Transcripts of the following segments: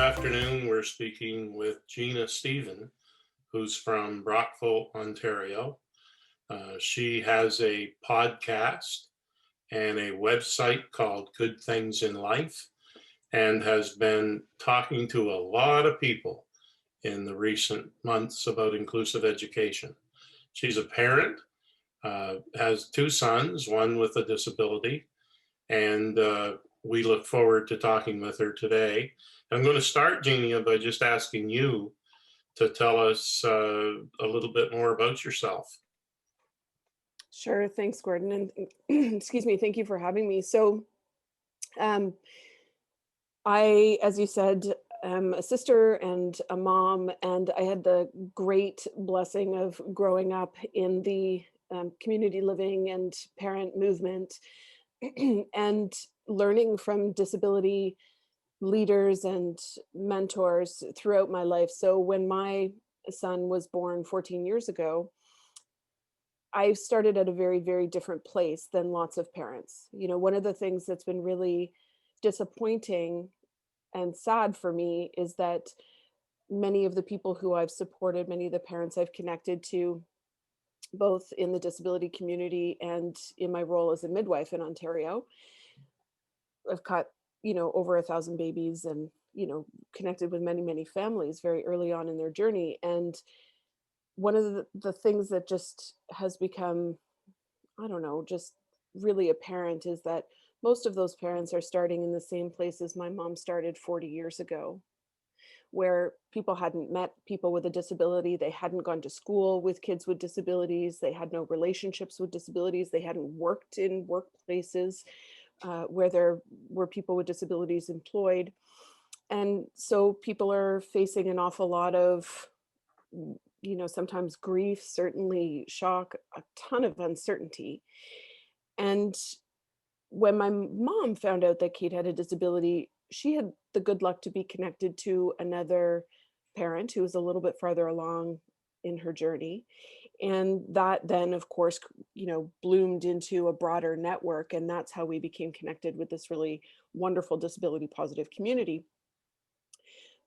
afternoon, we're speaking with Genia Stephen, who's from Brockville, Ontario. She has a podcast and a website called Good Things in Life and has been talking to a lot of people in the recent months about inclusive education. She's a parent, has two sons, one with a disability, and we look forward to talking with her today. I'm going to start, Genia, by just asking you to tell us a little bit more about yourself. Sure. Thanks, Gordon. And excuse me, thank you for having me. So I, as you said, am a sister and a mom, and I had the great blessing of growing up in the community living and parent movement and learning from disability leaders and mentors throughout my life. So when my son was born 14 years ago, I started at a very, very different place than lots of parents. You know, one of the things that's been really disappointing and sad for me is that many of the people who I've supported, many of the parents I've connected to, both in the disability community and in my role as a midwife in Ontario, I've caught, over 1,000 babies and, connected with many, many families very early on in their journey. And one of the things that just has become, I don't know, just really apparent is that most of those parents are starting in the same place as my mom started 40 years ago, where people hadn't met people with a disability. They hadn't gone to school with kids with disabilities. They had no relationships with disabilities. They hadn't worked in workplaces where there were people with disabilities employed. And so people are facing an awful lot of, sometimes grief, certainly shock, a ton of uncertainty. And when my mom found out that Kate had a disability, she had the good luck to be connected to another parent who was a little bit farther along in her journey. And that then, of course, bloomed into a broader network. And that's how we became connected with this really wonderful disability positive community.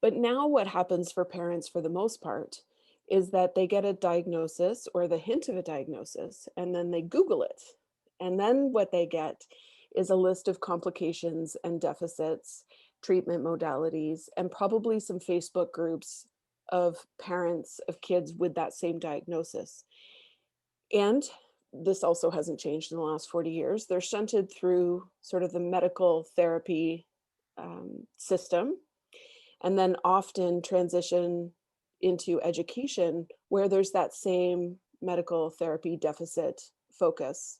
But now what happens for parents for the most part is that they get a diagnosis or the hint of a diagnosis, and then they Google it. And then what they get is a list of complications and deficits, treatment modalities, and probably some Facebook groups of parents of kids with that same diagnosis. And this also hasn't changed in the last 40 years. They're shunted through sort of the medical therapy system, and then often transition into education where there's that same medical therapy deficit focus.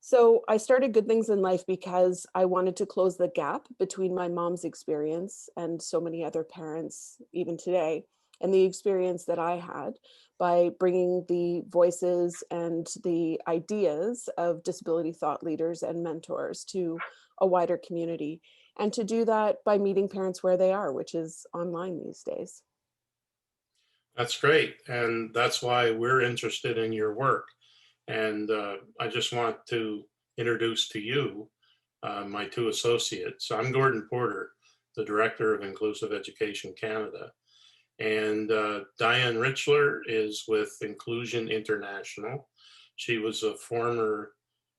So I started Good Things in Life because I wanted to close the gap between my mom's experience and so many other parents, even today, and the experience that I had by bringing the voices and the ideas of disability thought leaders and mentors to a wider community. And to do that by meeting parents where they are, which is online these days. That's great. And that's why we're interested in your work. And I just want to introduce to you my two associates. I'm Gordon Porter, the Director of Inclusive Education Canada. And Diane Richler is with Inclusion International. She was a former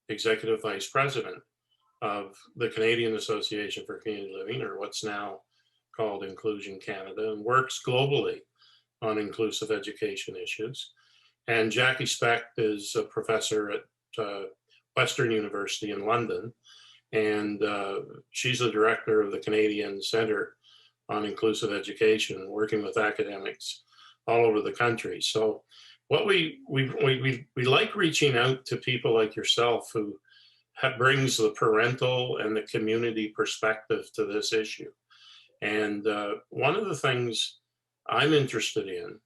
Executive Vice President of the Canadian Association for Community Living, or what's now called Inclusion Canada, and works globally on inclusive education issues. And Jackie Specht is a professor at Western University in London, and she's the director of the Canadian Centre on Inclusive Education, working with academics all over the country. So what we like reaching out to people like yourself who brings the parental and the community perspective to this issue. And one of the things I'm interested in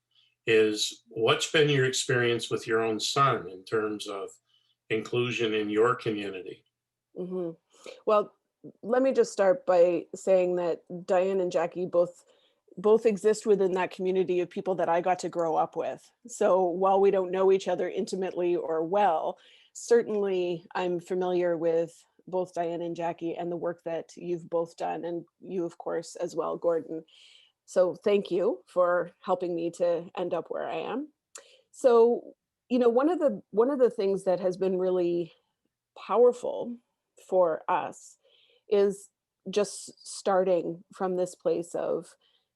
is what's been your experience with your own son in terms of inclusion in your community? Mm-hmm. Well, let me just start by saying that Diane and Jackie both exist within that community of people that I got to grow up with. So while we don't know each other intimately or well, certainly I'm familiar with both Diane and Jackie and the work that you've both done, and you, of course, as well, Gordon. So thank you for helping me to end up where I am. So, one of the things that has been really powerful for us is just starting from this place of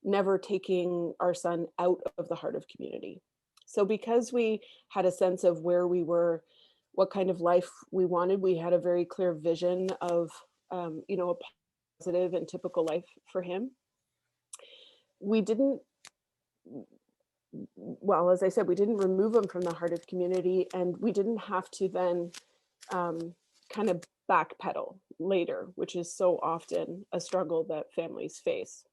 never taking our son out of the heart of community. So because we had a sense of where we were, what kind of life we wanted, we had a very clear vision of a positive and typical life for him. We didn't, well, as I said, we didn't remove him from the heart of community, and we didn't have to then kind of backpedal later, which is so often a struggle that families face.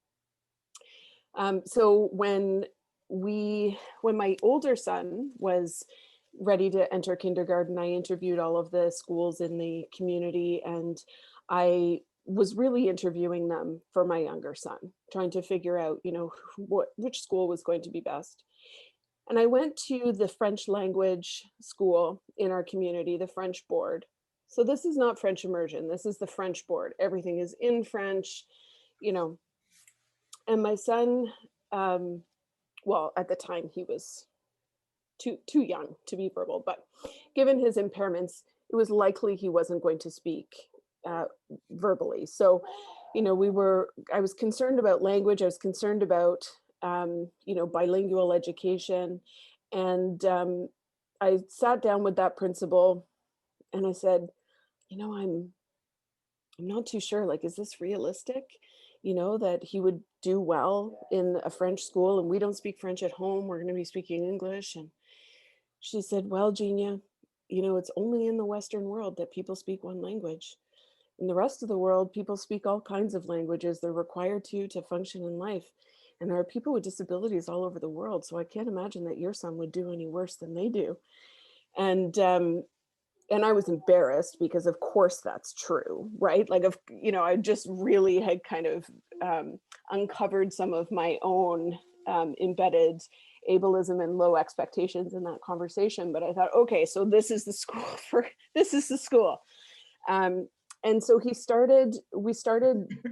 So when my older son was ready to enter kindergarten, I interviewed all of the schools in the community, and I was really interviewing them for my younger son, trying to figure out, which school was going to be best. And I went to the French language school in our community, the French board. So this is not French immersion. This is the French board. Everything is in French, and my son, well, at the time he was too young to be verbal, but given his impairments, it was likely he wasn't going to speak verbally. So, I was concerned about language. I was concerned about, bilingual education. And I sat down with that principal and I said, I'm not too sure, like, is this realistic? That he would do well in a French school, and we don't speak French at home. We're going to be speaking English. And she said, well, Genia, it's only in the Western world that people speak one language. In the rest of the world, people speak all kinds of languages. They're required to function in life. And there are people with disabilities all over the world. So I can't imagine that your son would do any worse than they do. And I was embarrassed because of course that's true, right? Like, I just really had kind of uncovered some of my own embedded ableism and low expectations in that conversation. But I thought, okay, so this is the school this is the school. And so we started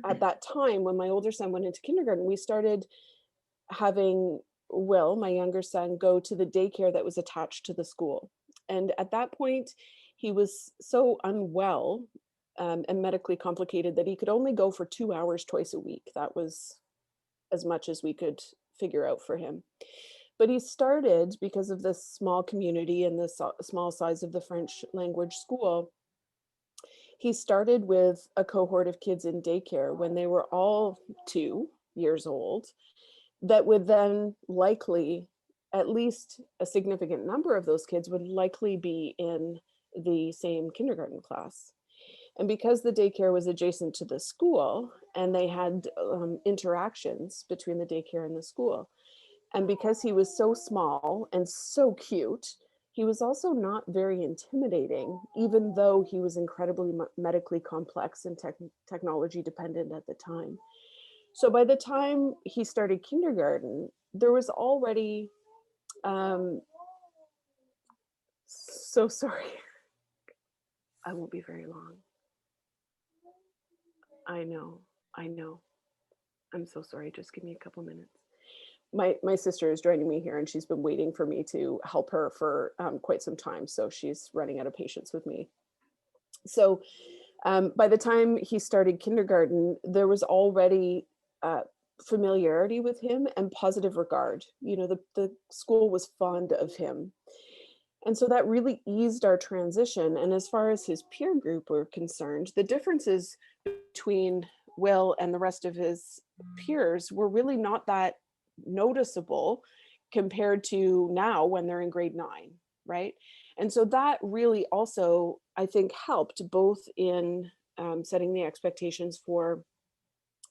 at that time when my older son went into kindergarten, we started having Will, my younger son, go to the daycare that was attached to the school. And at that point, he was so unwell and medically complicated that he could only go for 2 hours twice a week. That was as much as we could figure out for him. But he started, because of the small community and the small size of the French language school, he started with a cohort of kids in daycare when they were all 2 years old, that would then likely, at least a significant number of those kids would likely be in the same kindergarten class. And because the daycare was adjacent to the school and they had interactions between the daycare and the school, and because he was so small and so cute, he was also not very intimidating, even though he was incredibly medically complex and technology dependent at the time. So by the time he started kindergarten, there was already, so sorry, I won't be very long. I know. I'm so sorry, just give me a couple minutes. My sister is joining me here, and she's been waiting for me to help her for quite some time. So she's running out of patience with me. So by the time he started kindergarten, there was already familiarity with him and positive regard. The school was fond of him. And so that really eased our transition. And as far as his peer group were concerned, the differences between Will and the rest of his peers were really not that noticeable compared to now when they're in grade 9, right? And so that really also, I think, helped both in setting the expectations for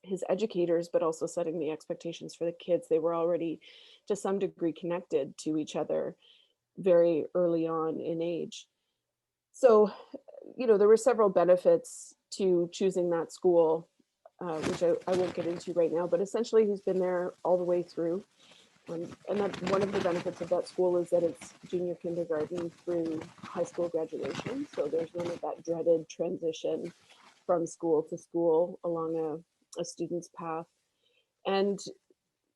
his educators, but also setting the expectations for the kids. They were already to some degree connected to each other very early on in age. So, there were several benefits to choosing that school, which I won't get into right now, but essentially he's been there all the way through. And that one of the benefits of that school is that it's junior kindergarten through high school graduation. So there's none of that dreaded transition from school to school along a student's path. And,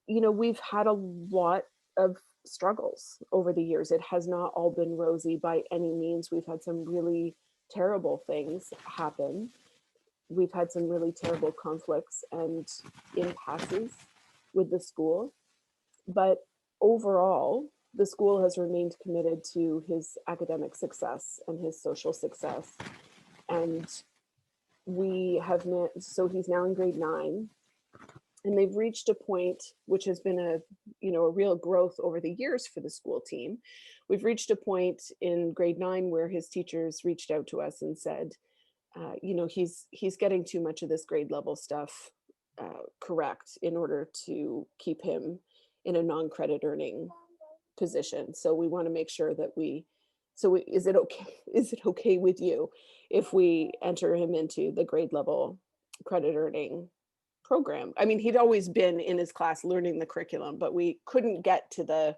we've had a lot of struggles over the years. It has not all been rosy by any means. We've had some really terrible things happen. We've had some really terrible conflicts and impasses with the school. But overall, the school has remained committed to his academic success and his social success. And we have met, so he's now in grade 9, and they've reached a point which has been a real growth over the years for the school team. We've reached a point in grade 9 where his teachers reached out to us and said, he's getting too much of this grade level stuff correct in order to keep him in a non-credit earning position. So we want to make sure that is it okay with you if we enter him into the grade level credit earning program? I mean, he'd always been in his class learning the curriculum, but we had to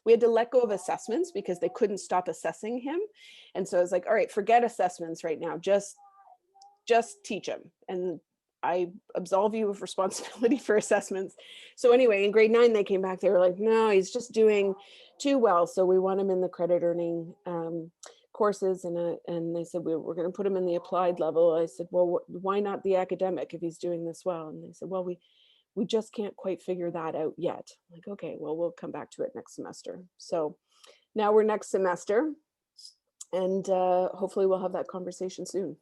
let go of assessments because they couldn't stop assessing him. And so I was like, all right, forget assessments right now. Just teach him. And I absolve you of responsibility for assessments. So anyway, in grade 9, they came back, they were like, no, he's just doing too well. So we want him in the credit earning courses. And they said, we're going to put him in the applied level. I said, well, why not the academic if he's doing this well? And they said, well, we just can't quite figure that out yet. I'm like, okay, well, we'll come back to it next semester. So now we're next semester, and hopefully we'll have that conversation soon.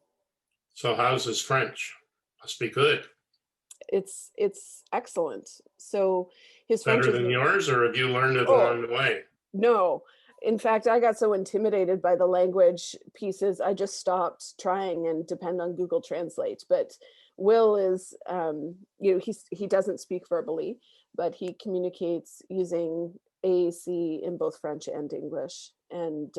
So how's his French? Must be good. It's excellent. So his French Better is than yours, or have you learned it along the way? No. In fact, I got so intimidated by the language pieces, I just stopped trying and depend on Google Translate. But Will is, he doesn't speak verbally, but he communicates using AAC in both French and English. And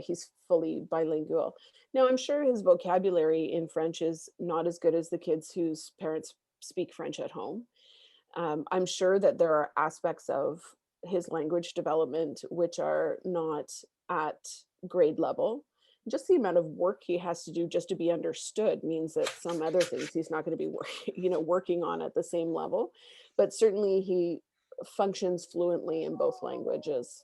he's fully bilingual. Now, I'm sure his vocabulary in French is not as good as the kids whose parents speak French at home. I'm sure that there are aspects of his language development which are not at grade level. Just the amount of work he has to do just to be understood means that some other things he's not going to be working on at the same level. But certainly he functions fluently in both languages.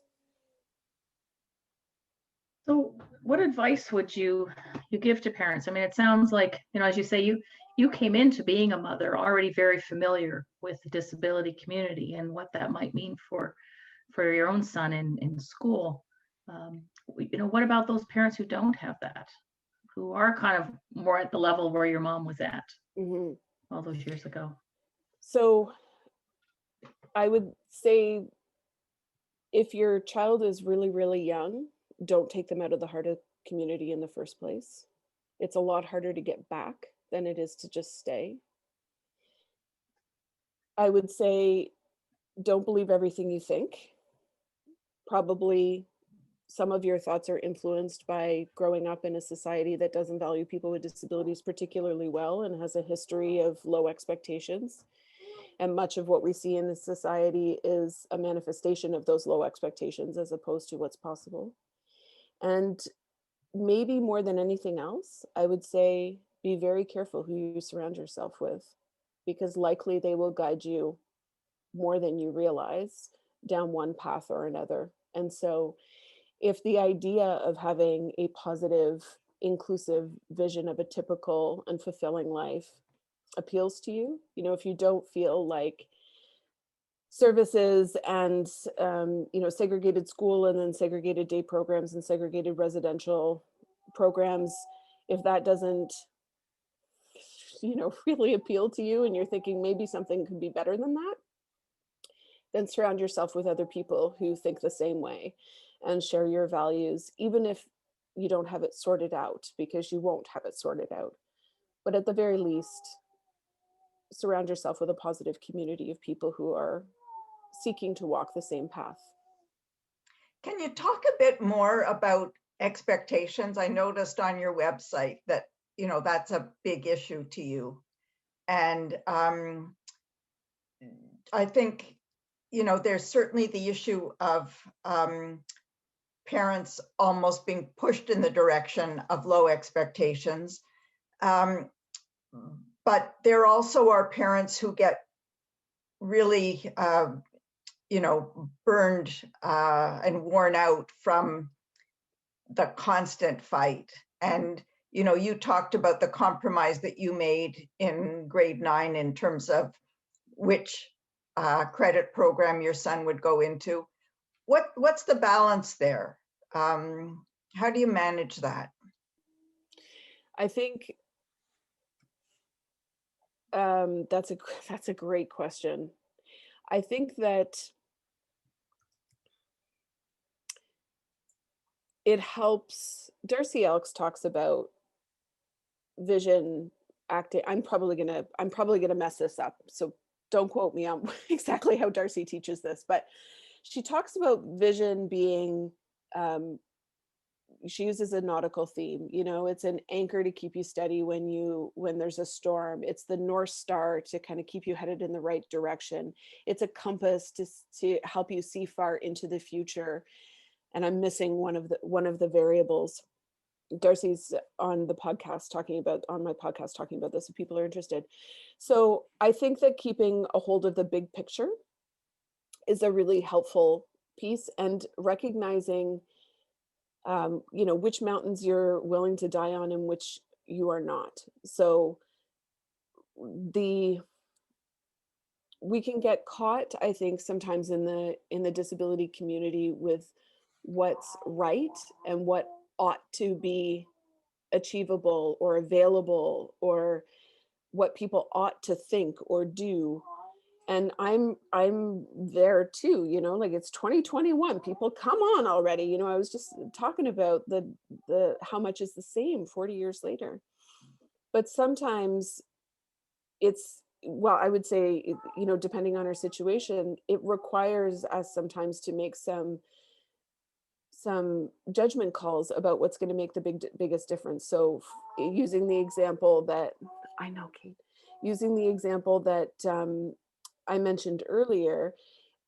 So what advice would you give to parents? I mean, it sounds like, as you say, you came into being a mother already very familiar with the disability community and what that might mean for your own son in school. What about those parents who don't have that, who are kind of more at the level where your mom was at all those years ago? So I would say if your child is really, really young, don't take them out of the heart of community in the first place. It's a lot harder to get back than it is to just stay. I would say don't believe everything you think. Probably some of your thoughts are influenced by growing up in a society that doesn't value people with disabilities particularly well and has a history of low expectations. And much of what we see in this society is a manifestation of those low expectations as opposed to what's possible. And maybe more than anything else, I would say be very careful who you surround yourself with, because likely they will guide you more than you realize down one path or another. And so if the idea of having a positive, inclusive vision of a typical and fulfilling life appeals to you, if you don't feel like services and segregated school and then segregated day programs and segregated residential programs, if that doesn't really appeal to you and you're thinking maybe something could be better than that, then surround yourself with other people who think the same way and share your values, even if you don't have it sorted out, because you won't have it sorted out. But at the very least, surround yourself with a positive community of people who are seeking to walk the same path. Can you talk a bit more about expectations? I noticed on your website that, that's a big issue to you. And I think, there's certainly the issue of parents almost being pushed in the direction of low expectations. But there also are parents who get really, burned and worn out from the constant fight. And, you talked about the compromise that you made in grade 9 in terms of which credit program your son would go into. What's the balance there? How do you manage that? I think that's a great question. I think that it helps. Darcy Elks talks about vision acting. I'm probably gonna mess this up, so don't quote me on exactly how Darcy teaches this, but she talks about vision being, she uses a nautical theme. It's an anchor to keep you steady when there's a storm. It's the North Star to kind of keep you headed in the right direction. It's a compass to help you see far into the future. And I'm missing one of the variables. Darcy's on my podcast talking about this if people are interested. So I think that keeping a hold of the big picture is a really helpful piece, and recognizing which mountains you're willing to die on and which you are not. So we can get caught, I think, sometimes in the disability community with what's right and what ought to be achievable or available, or what people ought to think or do. And I'm there too, like, it's 2021, people, come on already. I was just talking about the how much is the same 40 years later. But sometimes I would say, depending on our situation, it requires us sometimes to make some judgment calls about what's going to make the biggest difference. So using the example that I mentioned earlier,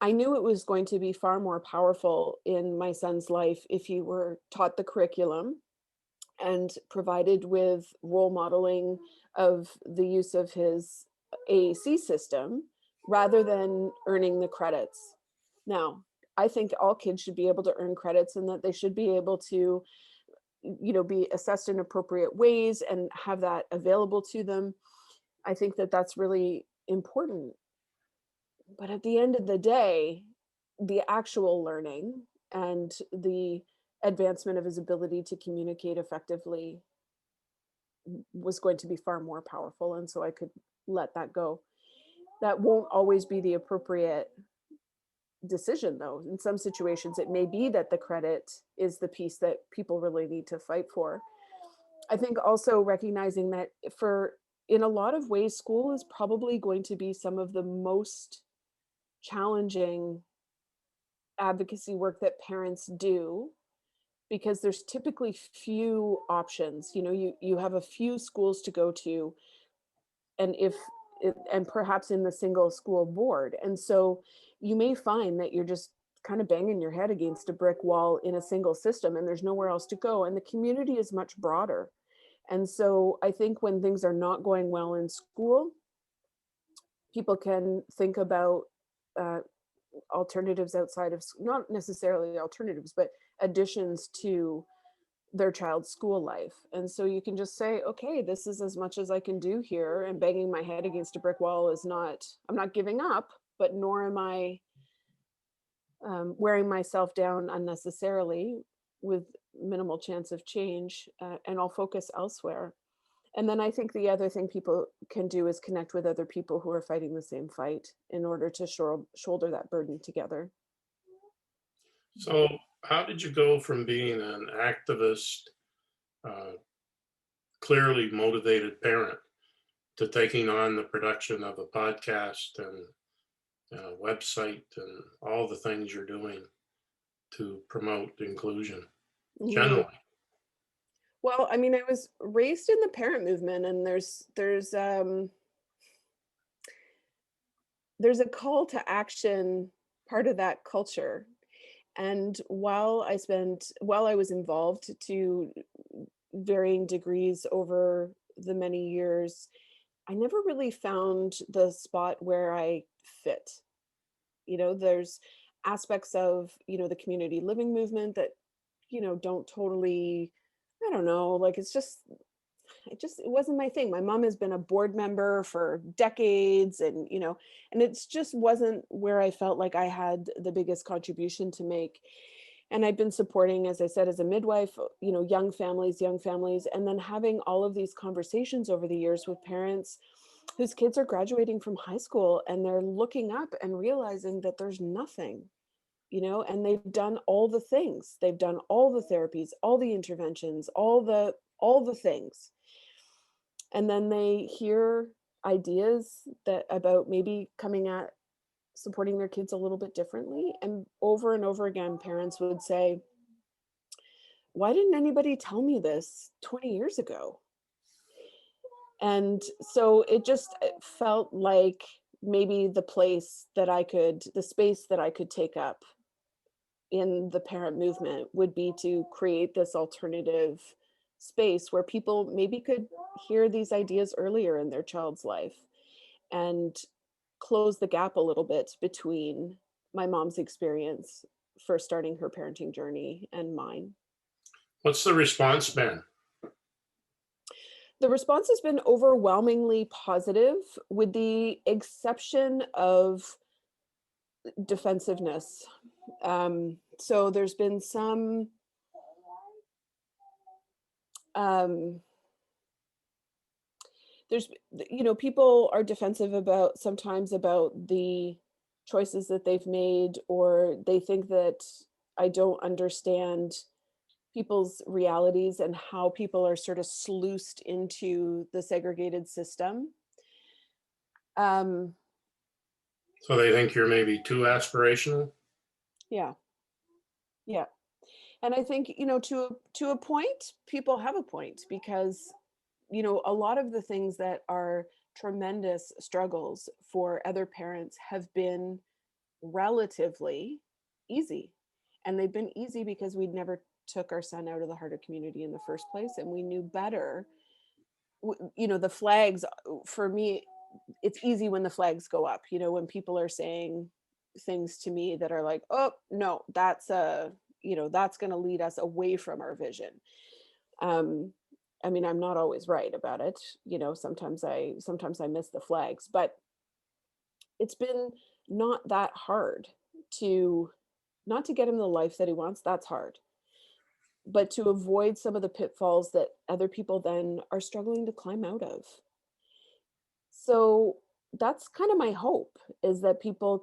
I knew it was going to be far more powerful in my son's life if he were taught the curriculum and provided with role modeling of the use of his AAC system rather than earning the credits. Now, I think all kids should be able to earn credits, and that they should be able to, be assessed in appropriate ways and have that available to them. I think that that's really important. But at the end of the day, the actual learning and the advancement of his ability to communicate effectively was going to be far more powerful. And so I could let that go. That won't always be the appropriate decision, though. In some situations, it may be that the credit is the piece that people really need to fight for. I think also recognizing that in a lot of ways, school is probably going to be some of the most challenging advocacy work that parents do, because there's typically few options. You have a few schools to go to, and perhaps in the single school board. And so you may find that you're just kind of banging your head against a brick wall in a single system, and there's nowhere else to go. And the community is much broader. And so I think when things are not going well in school, people can think about alternatives outside of, not necessarily alternatives, but additions to their child's school life. And so you can just say, okay, this is as much as I can do here, and banging my head against a brick wall is not, I'm not giving up, but nor am I wearing myself down unnecessarily with minimal chance of change, and I'll focus elsewhere. And then I think the other thing people can do is connect with other people who are fighting the same fight in order to shoulder that burden together. So how did you go from being an activist, clearly motivated parent, to taking on the production of a podcast and a website and all the things you're doing to promote inclusion generally? Well, I mean, I was raised in the parent movement, and there's a call to action part of that culture. And while I was involved to varying degrees over the many years, I never really found the spot where I fit. There's aspects of, the community living movement that, don't totally, I don't know, like it wasn't my thing. My mom has been a board member for decades, and it's just wasn't where I felt like I had the biggest contribution to make. And I've been supporting, as I said, as a midwife, young families, and then having all of these conversations over the years with parents whose kids are graduating from high school and they're looking up and realizing that there's nothing, and they've done all the things. They've done all the therapies, all the interventions, all the things. And then they hear ideas about maybe coming at supporting their kids a little bit differently. And over again, parents would say, why didn't anybody tell me this 20 years ago? And so it felt like maybe the space that I could take up in the parent movement would be to create this alternative space where people maybe could hear these ideas earlier in their child's life and close the gap a little bit between my mom's experience for starting her parenting journey and mine. What's the response been? The response has been overwhelmingly positive, with the exception of defensiveness. So there's been some people are defensive sometimes about the choices that they've made, or they think that I don't understand people's realities and how people are sort of sluiced into the segregated system. So they think you're maybe too aspirational? Yeah. And I think, to a point, people have a point, because, a lot of the things that are tremendous struggles for other parents have been relatively easy. And they've been easy because we'd never took our son out of the harder community in the first place, and we knew better. The flags, for me, it's easy when the flags go up, when people are saying things to me that are like, oh no, that's going to lead us away from our vision. I mean, I'm not always right about it. Sometimes I miss the flags, but it's been not that hard not to get him the life that he wants. That's hard. But to avoid some of the pitfalls that other people then are struggling to climb out of. So that's kind of my hope, is that people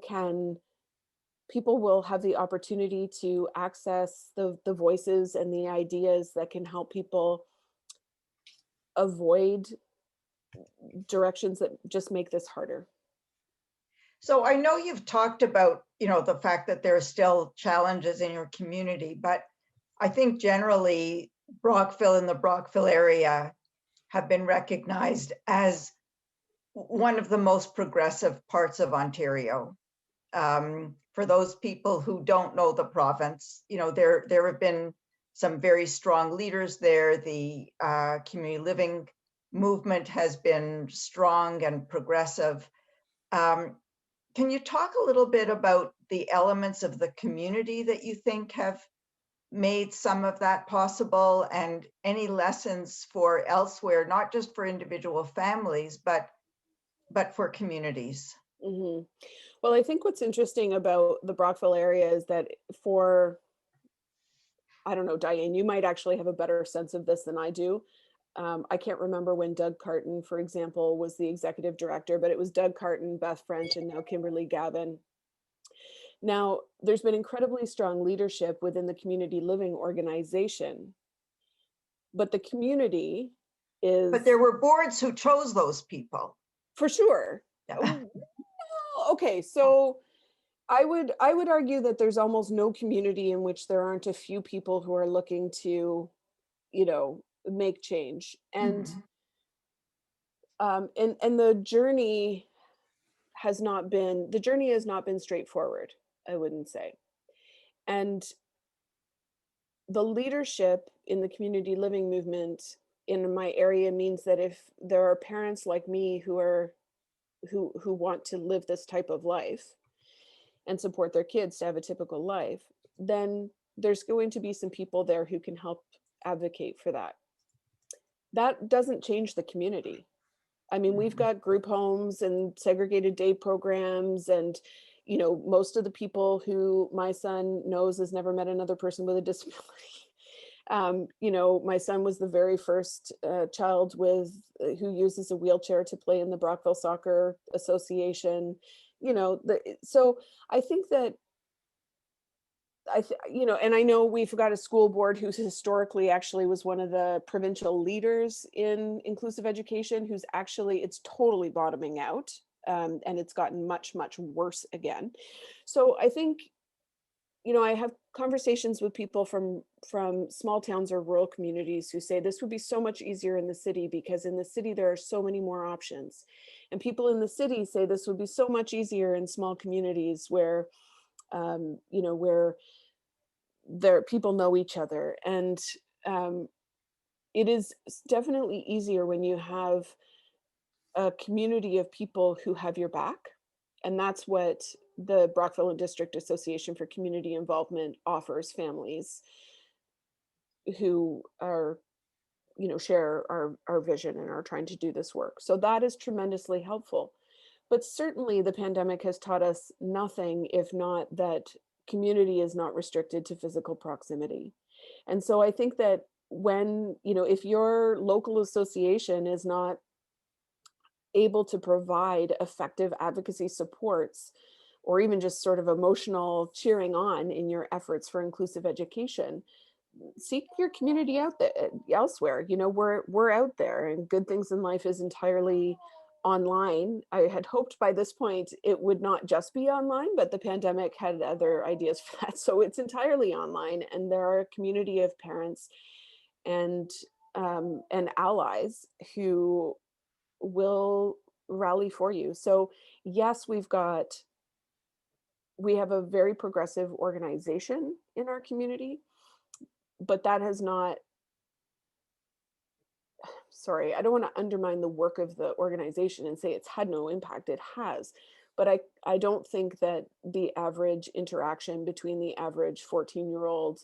will have the opportunity to access the voices and the ideas that can help people avoid directions that just make this harder. So I know you've talked about, the fact that there are still challenges in your community, but I think generally Brockville and the Brockville area have been recognized as one of the most progressive parts of Ontario. For those people who don't know the province, there have been some very strong leaders there. The community living movement has been strong and progressive. Can you talk a little bit about the elements of the community that you think have made some of that possible, and any lessons for elsewhere, not just for individual families, but for communities? Mm-hmm. Well, I think what's interesting about the Brockville area is that I don't know, Diane, you might actually have a better sense of this than I do. I can't remember when Doug Carton, for example, was the executive director, but it was Doug Carton, Beth French, and now Kimberly Gavin. Now, there's been incredibly strong leadership within the community living organization, but the community is... But there were boards who chose those people. For sure. Yeah. Okay, so I would argue that there's almost no community in which there aren't a few people who are looking to, make change. And and the journey has not been straightforward. I wouldn't say. And the leadership in the community living movement in my area means that if there are parents like me who want to live this type of life and support their kids to have a typical life, then there's going to be some people there who can help advocate for that. That doesn't change the community. I mean, we've got group homes and segregated day programs, and most of the people who my son knows has never met another person with a disability. My son was the very first child who uses a wheelchair to play in the Brockville Soccer Association. So I think that and I know we've got a school board who's historically actually was one of the provincial leaders in inclusive education, it's totally bottoming out, and it's gotten much, much worse again. So I think, I have conversations with people from small towns or rural communities who say this would be so much easier in the city because in the city there are so many more options. And people in the city say this would be so much easier in small communities where, where people know each other. And it is definitely easier when you have a community of people who have your back. And that's what the Brockville and District Association for Community Involvement offers families who are, share our vision and are trying to do this work. So that is tremendously helpful. But certainly the pandemic has taught us nothing if not that community is not restricted to physical proximity. And so I think that when, if your local association is not able to provide effective advocacy supports, or even just sort of emotional cheering on in your efforts for inclusive education, seek your community out there elsewhere. We're out there, and Good Things in Life is entirely online. I had hoped by this point it would not just be online, but the pandemic had other ideas for that. So it's entirely online, and there are a community of parents and allies who will rally for you. So yes, we have a very progressive organization in our community, but that has not, sorry, I don't want to undermine the work of the organization and say it's had no impact. It has. But I don't think that the average interaction between the average 14-year-old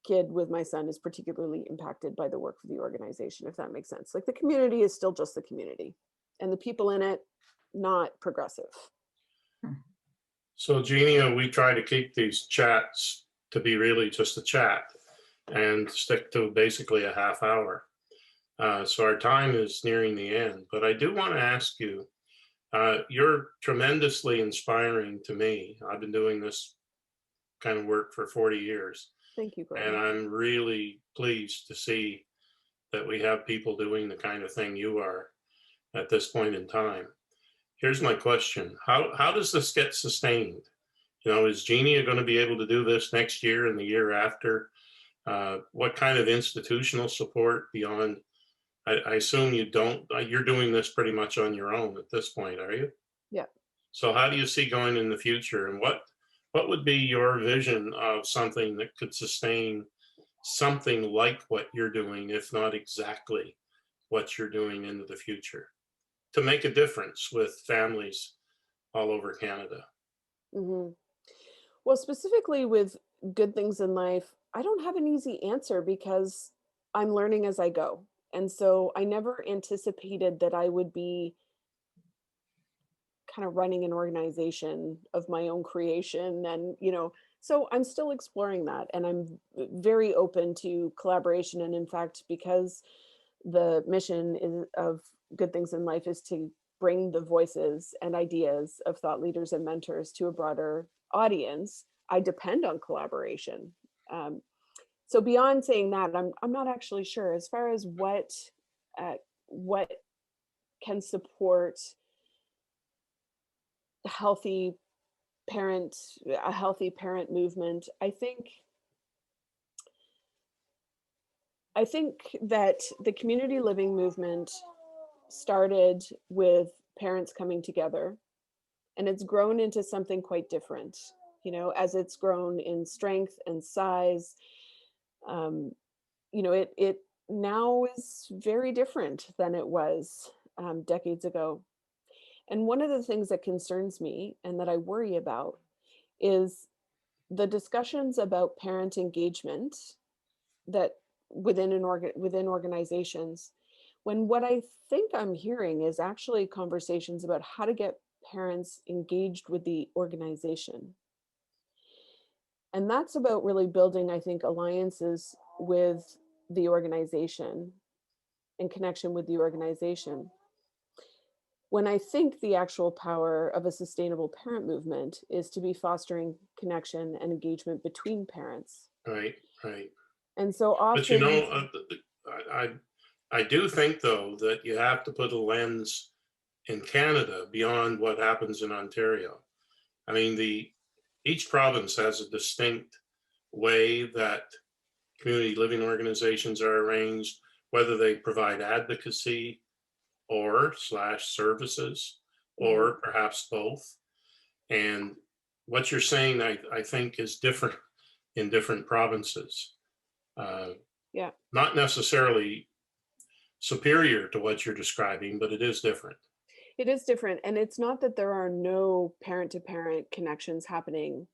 kid with my son is particularly impacted by the work of the organization, if that makes sense. Like, the community is still just the community, and the people in it, not progressive. So Genia, we try to keep these chats to be really just a chat and stick to basically a half hour. So our time is nearing the end, but I do want to ask you, you're tremendously inspiring to me. I've been doing this kind of work for 40 years. Thank you, and I'm really pleased to see that we have people doing the kind of thing you are at this point in time. Here's my question. How does this get sustained? Is Genia going to be able to do this next year and the year after? What kind of institutional support beyond? I assume you don't, you're doing this pretty much on your own at this point, are you? Yeah. So how do you see going in the future, and what would be your vision of something that could sustain something like what you're doing, if not exactly what you're doing into the future, to make a difference with families all over Canada? Mm-hmm. Well, specifically with Good Things in Life, I don't have an easy answer because I'm learning as I go. And so I never anticipated that I would be kind of running an organization of my own creation. And, so I'm still exploring that, and I'm very open to collaboration. And in fact, because the mission of Good Things in Life is to bring the voices and ideas of thought leaders and mentors to a broader audience, I depend on collaboration. So beyond saying that, I'm not actually sure as far as what can support a healthy parent movement. I think that the community living movement started with parents coming together and it's grown into something quite different, you know, as it's grown in strength and size. You know, it now is very different than it was decades ago. And one of the things that concerns me and that I worry about is the discussions about parent engagement that within organizations, when what I think I'm hearing is actually conversations about how to get parents engaged with the organization. And that's about really building, I think, alliances with the organization and connection with the organization. When I think the actual power of a sustainable parent movement is to be fostering connection and engagement between parents. Right, right. And so But you often, know, I I do think though that you have to put a lens in Canada beyond what happens in Ontario. I mean, the each province has a distinct way that community living organizations are arranged, whether they provide advocacy or slash services, or perhaps both. And what you're saying, I think, is different in different provinces. yeah, Not necessarily superior to what you're describing, but it is different. it is different. And it's not that there are no parent to parent connections happening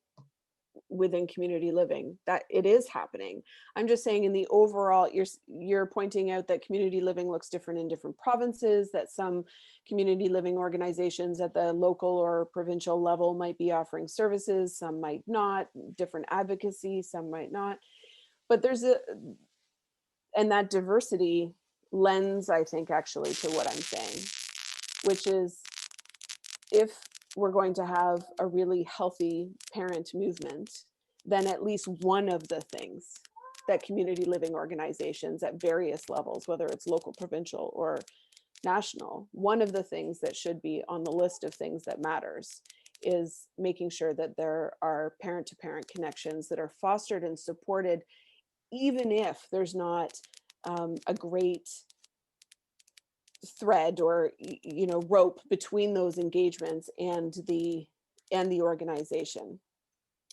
within community living, that it is happening. I'm just saying in the overall, you're pointing out that community living looks different in different provinces, that some community living organizations at the local or provincial level might be offering services, some might not, different advocacy, some might not. But and that diversity lends, I think, actually to what I'm saying, which is if we're going to have a really healthy parent movement, then at least one of the things that community living organizations at various levels, whether it's local, provincial, or national, one of the things that should be on the list of things that matters is making sure that there are parent to parent connections that are fostered and supported, even if there's not a great thread or rope between those engagements and the organization.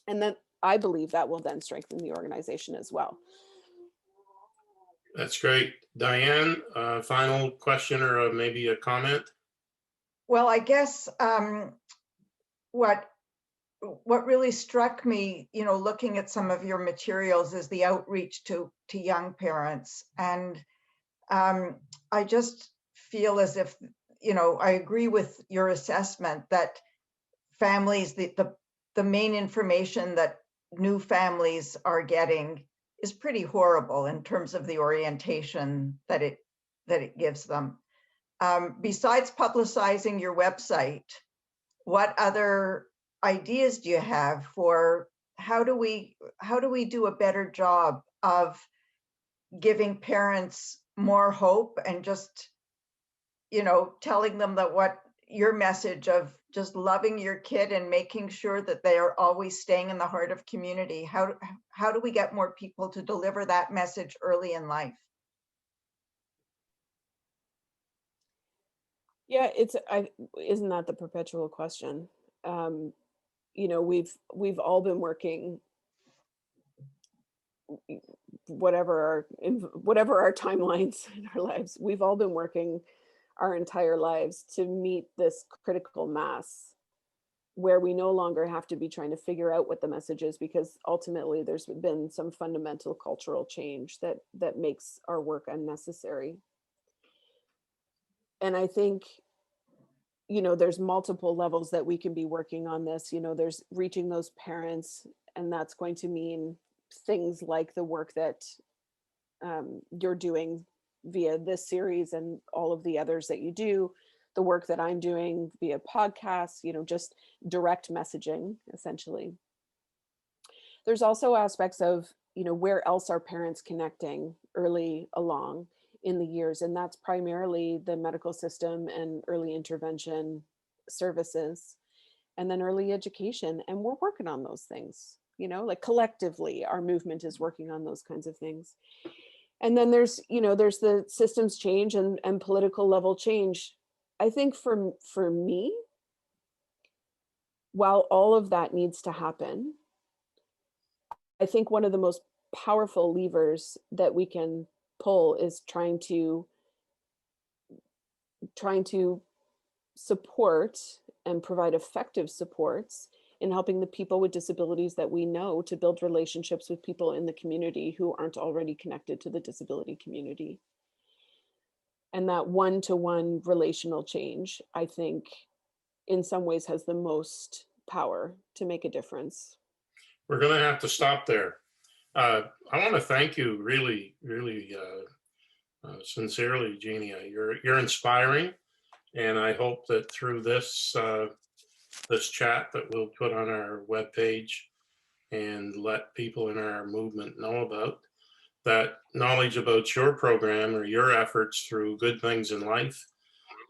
And then I believe that will then strengthen the organization as well. That's great. Diane, final question or maybe a comment? Well, I guess what really struck me, looking at some of your materials, is the outreach to young parents. And I just feel as if, I agree with your assessment that families, the main information that new families are getting is pretty horrible in terms of the orientation that it gives them. Besides publicizing your website, what other ideas do you have for how do we do a better job of giving parents more hope and just, telling them that what your message of just loving your kid and making sure that they are always staying in the heart of community, how do we get more people to deliver that message early in life? Yeah, isn't that the perpetual question? We've all been working, whatever our timelines in our lives, we've all been working our entire lives to meet this critical mass where we no longer have to be trying to figure out what the message is, because ultimately there's been some fundamental cultural change that makes our work unnecessary. And I think, there's multiple levels that we can be working on this. There's reaching those parents, and that's going to mean things like the work that you're doing via this series and all of the others that you do, the work that I'm doing via podcasts, just direct messaging, essentially. There's also aspects of, where else are parents connecting early along in the years, and that's primarily the medical system and early intervention services, and then early education. And we're working on those things, like collectively, our movement is working on those kinds of things. And then there's the systems change and political level change. I think for me, while all of that needs to happen, I think one of the most powerful levers that we can pull is trying to support and provide effective supports in helping the people with disabilities that we know to build relationships with people in the community who aren't already connected to the disability community. And that one-to-one relational change, I think, in some ways has the most power to make a difference. We're going to have to stop there. I want to thank you really, really sincerely, Genia. You're inspiring, and I hope that through this this chat that we'll put on our webpage and let people in our movement know about, that knowledge about your program or your efforts through Good Things in Life,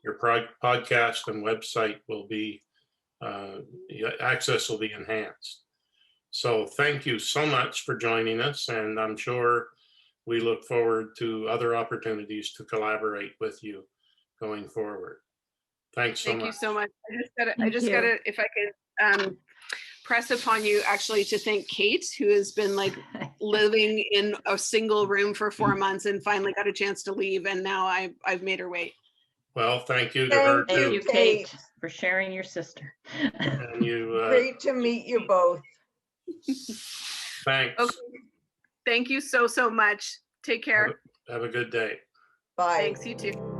your podcast and website will be, access will be enhanced. So thank you so much for joining us, and I'm sure we look forward to other opportunities to collaborate with you going forward. Thanks so much. Thank you so much. I Thank just you. gotta, if I could press upon you actually to thank Kate, who has been like living in a single room for 4 months and finally got a chance to leave, and now I've made her wait. Well, thank you to her Thank Thank too. you, Kate, for sharing your sister. And you, Great to meet you both. thanks. Okay. Thank you so much. Take care. Have a good day. Bye. Thanks, you too.